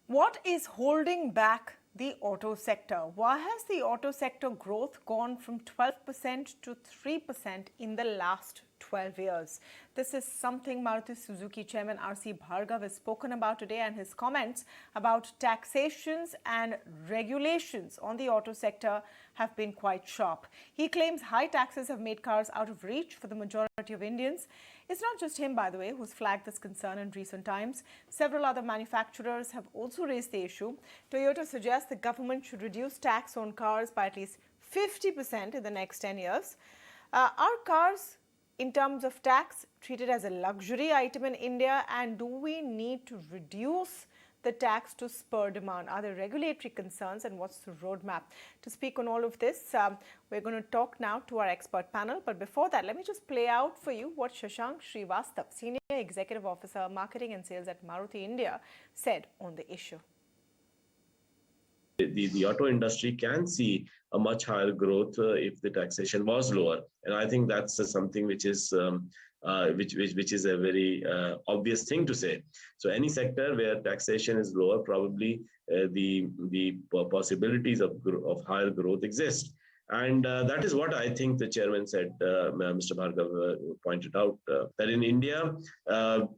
What is holding back the auto sector? Why has the auto sector growth gone from 12% to 3% in the last 12 years? This is something Maruti Suzuki Chairman R.C. Bhargava has spoken about today, and his comments about taxations and regulations on the auto sector have been quite sharp. He claims high taxes have made cars out of reach for the majority of Indians. It's not just him, by the way, who's flagged this concern in recent times. Several other manufacturers have also raised the issue. Toyota suggests the government should reduce tax on cars by at least 50% in the next 10 years. Are cars, in terms of tax, treated as a luxury item in India, and do we need to reduce the tax to spur demand? Are there regulatory concerns, and what's the roadmap? To speak on all of this, we're going to talk now to our expert panel. But before that, let me just play out for you what Shashank Srivastav, Senior Executive Officer, Marketing and Sales at Maruti India, said on the issue. The auto industry can see a much higher growth if the taxation was lower, and I think that's something which is which is a very obvious thing to say. So any sector where taxation is lower, probably the possibilities of higher growth exist. And that is what I think the chairman said, Mr. Bhargava pointed out, that in India,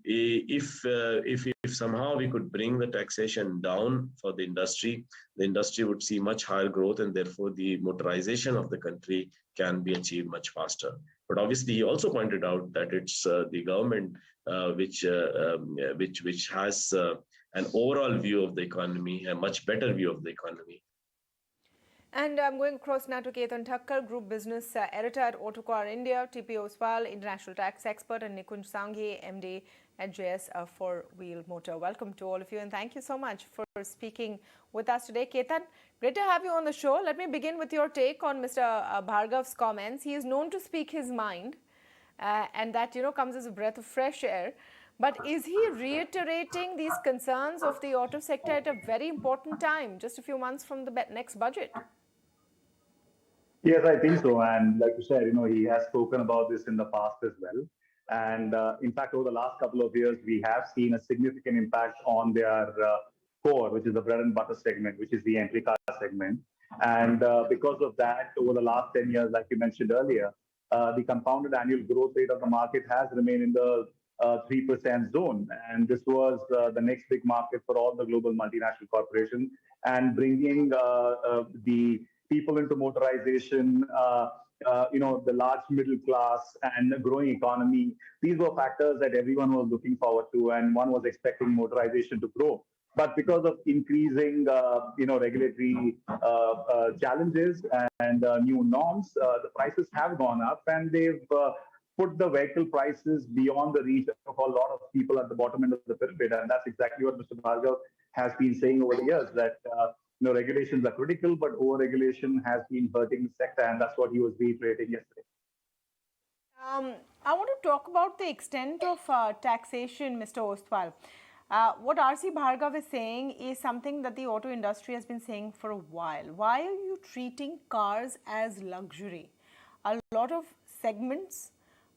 if somehow we could bring the taxation down for the industry would see much higher growth, and therefore the motorization of the country can be achieved much faster. But obviously, he also pointed out that it's the government which has an overall view of the economy, a much better view of the economy. And I'm going across now to Ketan Thakkar, Group Business Editor at Autocar India, TP Oswal, International Tax Expert, and Nikunj Sanghi, MD at JS Fourwheel Motor. Welcome to all of you, and thank you so much for speaking with us today. Ketan, great to have you on the show. Let me begin with your take on Mr. Bhargava's comments. He is known to speak his mind, and that, comes as a breath of fresh air. But is he reiterating these concerns of the auto sector at a very important time, just a few months from the next budget? Yes, I think so. And like you said, he has spoken about this in the past as well. And in fact, over the last couple of years, we have seen a significant impact on their core, which is the bread and butter segment, which is the entry car segment. And because of that, over the last 10 years, like you mentioned earlier, the compounded annual growth rate of the market has remained in the 3% zone. And this was the next big market for all the global multinational corporations. And bringing the people into motorization, the large middle class and the growing economy, these were factors that everyone was looking forward to, and one was expecting motorization to grow. But because of increasing, regulatory challenges and new norms, the prices have gone up, and they've put the vehicle prices beyond the reach of a lot of people at the bottom end of the pyramid. And that's exactly what Mr. Bhargava has been saying over the years, that regulations are critical, but over-regulation has been hurting the sector, and that's what he was reiterating yesterday. I want to talk about the extent of taxation, Mr. Oswal. What R.C. Bhargava is saying is something that the auto industry has been saying for a while. Why are you treating cars as luxury? A lot of segments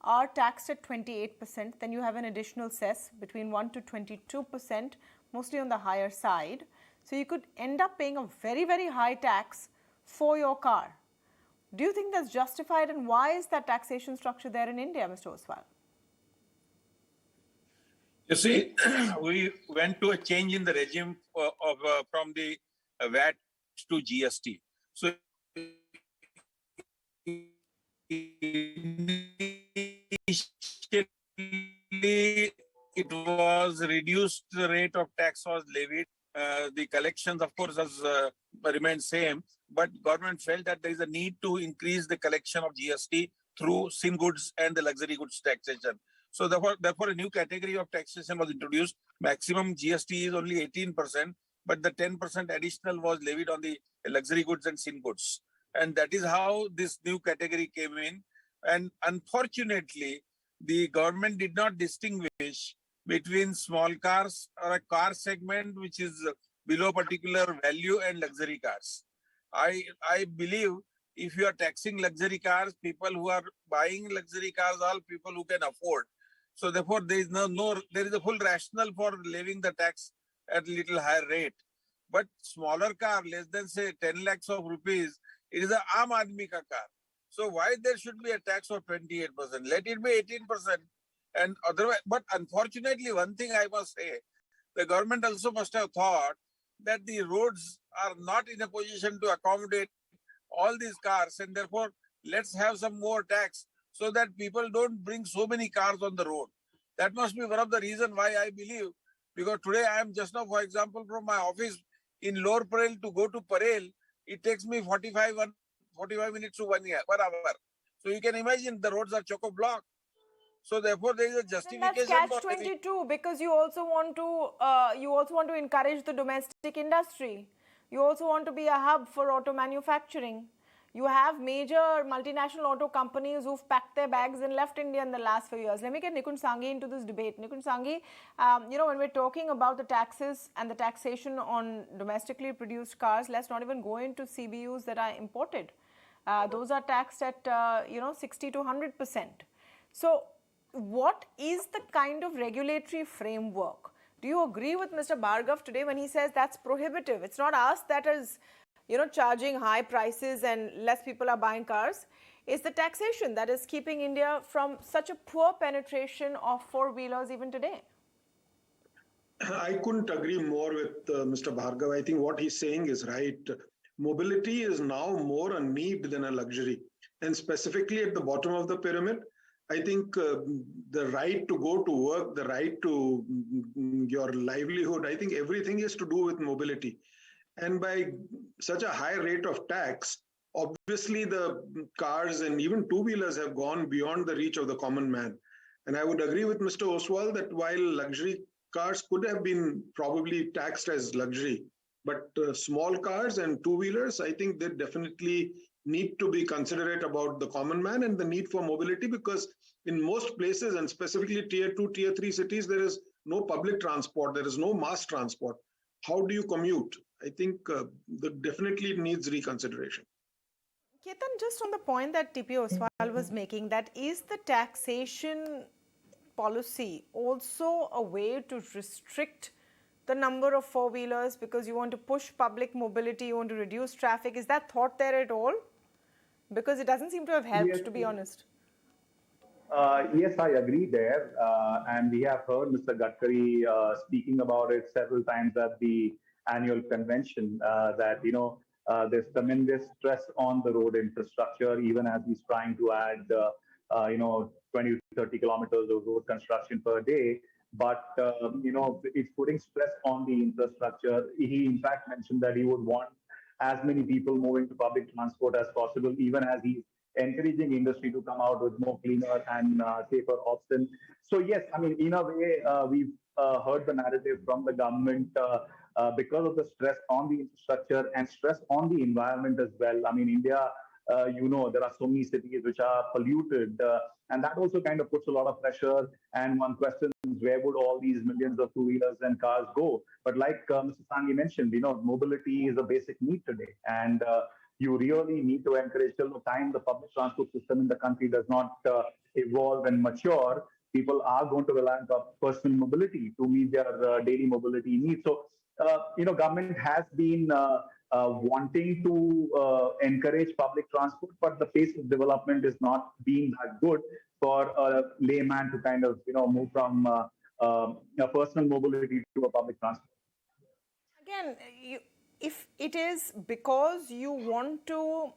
are taxed at 28%. Then you have an additional cess between 1 to 22%, mostly on the higher side. So you could end up paying a very, very high tax for your car. Do you think that's justified, and why is that taxation structure there in India, Mr. Oswal? You see, we went to a change in the regime from the VAT to GST. So initially, it was reduced, the rate of tax was levied. The collections, of course, has remained same, but government felt that there is a need to increase the collection of GST through sin goods and the luxury goods taxation. So therefore, a new category of taxation was introduced. Maximum GST is only 18%, but the 10% additional was levied on the luxury goods and sin goods. And that is how this new category came in. And unfortunately, the government did not distinguish between small cars or a car segment which is below particular value and luxury cars. I believe if you are taxing luxury cars, people who are buying luxury cars are people who can afford. So therefore, there is there is a full rationale for levying the tax at little higher rate. But smaller car, less than say 10 lakhs of rupees, it is a Aam Aadmi ka car. So why there should be a tax of 28%? Let it be 18%. And otherwise, but unfortunately, one thing I must say, the government also must have thought that the roads are not in a position to accommodate all these cars, and therefore let's have some more tax so that people don't bring so many cars on the road. That must be one of the reasons why I believe, because today I am just now, for example, from my office in Lower Parel to go to Parel, it takes me 45 minutes to 1 hour. So you can imagine the roads are chock-a-block. So therefore there is a And that's justification for catch-22 because you also want to encourage the domestic industry. You also want to be a hub for auto manufacturing. You have major multinational auto companies who've packed their bags and left India in the last few years. Let me get Nikunj Sanghi into this debate. Nikunj Sanghi, when we're talking about the taxes and the taxation on domestically produced cars, let's not even go into CBUs that are imported. Those are taxed at 60 to 100%. So what is the kind of regulatory framework? Do you agree with Mr. Bhargava today when he says that's prohibitive? It's not us that is, charging high prices and less people are buying cars. It's the taxation that is keeping India from such a poor penetration of four-wheelers even today. I couldn't agree more with Mr. Bhargava. I think what he's saying is right. Mobility is now more a need than a luxury. And specifically at the bottom of the pyramid, I think the right to go to work, the right to your livelihood, I think everything is to do with mobility. And by such a high rate of tax, obviously the cars and even two-wheelers have gone beyond the reach of the common man. And I would agree with Mr. Oswal that while luxury cars could have been probably taxed as luxury, but small cars and two-wheelers, I think they definitely need to be considerate about the common man and the need for mobility, because in most places, and specifically tier 2, tier 3 cities, there is no public transport, there is no mass transport. How do you commute? I think that definitely needs reconsideration. Ketan, just on the point that TP Oswal was making, that is the taxation policy also a way to restrict the number of four-wheelers because you want to push public mobility, you want to reduce traffic? Is that thought there at all? Because it doesn't seem to have helped, Yes, to be honest. Yes, I agree there. And we have heard Mr. Gadkari speaking about it several times at the annual convention that, there's tremendous stress on the road infrastructure, even as he's trying to add, 20 to 30 kilometers of road construction per day. But, it's putting stress on the infrastructure. He, in fact, mentioned that he would want as many people moving to public transport as possible, even as he's encouraging industry to come out with more cleaner and safer options. So yes, I mean, in a way, we've heard the narrative from the government because of the stress on the infrastructure and stress on the environment as well. I mean, India, there are so many cities which are polluted, and that also kind of puts a lot of pressure. And one question is, where would all these millions of two-wheelers and cars go? But like Mr. Sanghi mentioned, mobility is a basic need today. And you really need to encourage till the time the public transport system in the country does not evolve and mature. People are going to rely on personal mobility to meet their daily mobility needs. So, government has been wanting to encourage public transport, but the pace of development is not being that good for a layman to kind of, move from personal mobility to a public transport. Again, if it is because you want to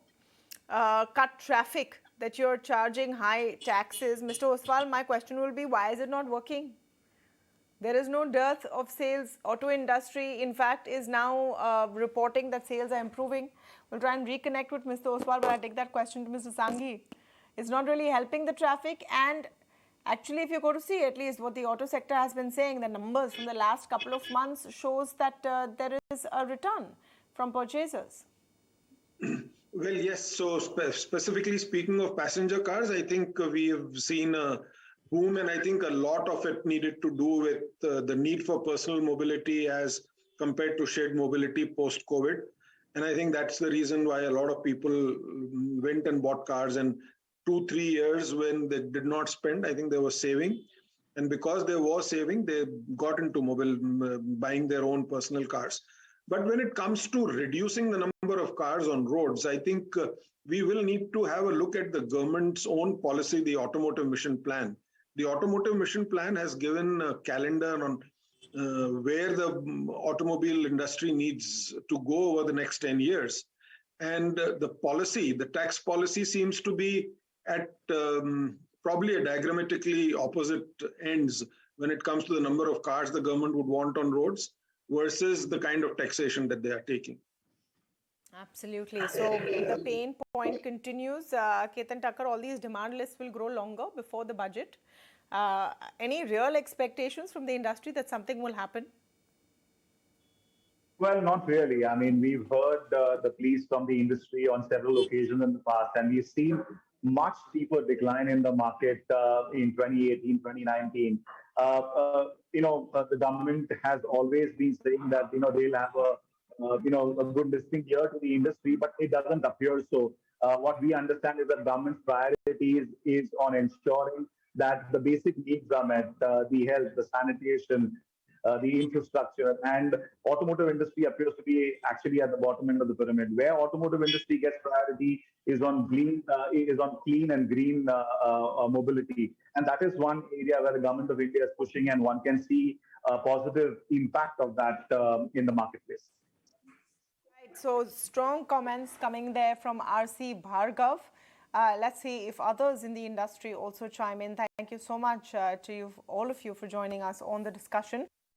cut traffic that you're charging high taxes, Mr. Oswal, my question will be, why is it not working? There is no dearth of sales. Auto industry, in fact, is now reporting that sales are improving. We'll try and reconnect with Mr. Oswal, but I take that question to Mr. Sanghi. It's not really helping the traffic, and actually, if you go to see at least what the auto sector has been saying, the numbers from the last couple of months shows that there is a return from purchasers. Well, yes. So specifically speaking of passenger cars, I think we have seen a boom, and I think a lot of it needed to do with the need for personal mobility as compared to shared mobility post-COVID. And I think that's the reason why a lot of people went and bought cars, and 2-3 years when they did not spend, I think they were saving. And because they were saving, they got into buying their own personal cars. But when it comes to reducing the number of cars on roads, I think we will need to have a look at the government's own policy, the Automotive Mission Plan. The Automotive Mission Plan has given a calendar on where the automobile industry needs to go over the next 10 years. And the policy, the tax policy seems to be at probably a diagrammatically opposite ends when it comes to the number of cars the government would want on roads versus the kind of taxation that they are taking. Absolutely. So the pain point continues. Ketan Thakkar, all these demand lists will grow longer before the budget. Any real expectations from the industry that something will happen? Well, not really. I mean, we've heard the pleas from the industry on several occasions in the past, and we've seen much steeper decline in the market in 2018, 2019. The government has always been saying that, they'll have a good distinct year to the industry, but it doesn't appear so. What we understand is that government's priority is on ensuring that the basic needs are met, the health, the sanitation, the infrastructure, and automotive industry appears to be actually at the bottom end of the pyramid. Where automotive industry gets priority is on clean and green mobility, and that is one area where the government of India is pushing, and one can see a positive impact of that in the marketplace. Right, so strong comments coming there from R.C. Bhargava. Let's see if others in the industry also chime in. Thank you so much to you, all of you, for joining us on the discussion.